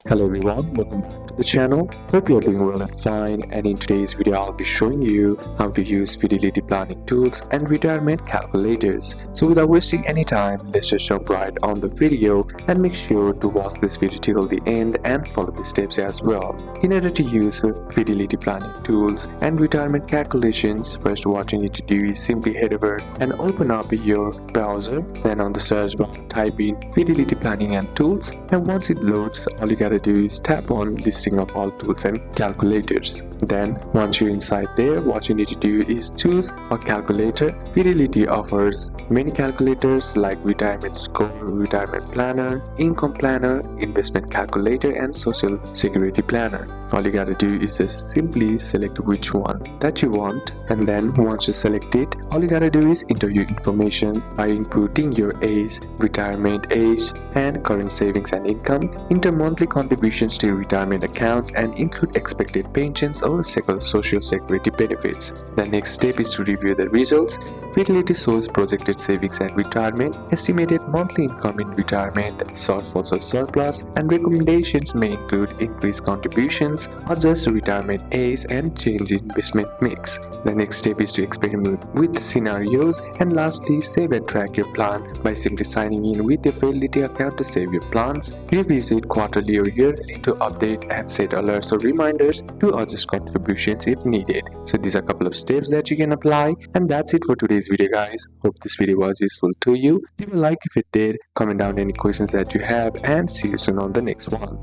Hello everyone, welcome back to the channel. Hope you're doing well and fine, and in today's video I'll be showing you how to use Fidelity planning tools and retirement calculators. So without wasting any time, let's just jump right on the video and make sure to watch this video till the end and follow the steps as well. In order to use Fidelity planning tools and retirement calculations, first what you need to do is simply head over and open up your browser. Then on the search bar type in Fidelity planning and tools, and once it loads, all you gotta do is tap on listing of all tools and calculators. Then once you're inside there, what you need to do is choose a calculator. Fidelity offers many calculators like retirement score, retirement planner, income planner, investment calculator, and social security planner. All you gotta do is just simply select which one that you want, and then once you select it, all you gotta do is enter your information by inputting your age, retirement age, and current savings and income, enter monthly contributions to your retirement accounts, and include expected pensions or social security benefits. The next step is to review the results. Fidelity shows projected savings at retirement, estimated monthly income in retirement, source of surplus, and recommendations may include increased contributions, adjust retirement age, and change in investment mix. The next step is to experiment with scenarios, and lastly, save and track your plan by simply signing in with your Fidelity account to save your plans. Revisit quarterly or yearly to update and set alerts or reminders to adjust contributions if needed. So these are a couple of steps that you can apply, and that's it for today's video, guys. Hope this video was useful to you. Leave a like if it did, comment down any questions that you have, and see you soon on the next one.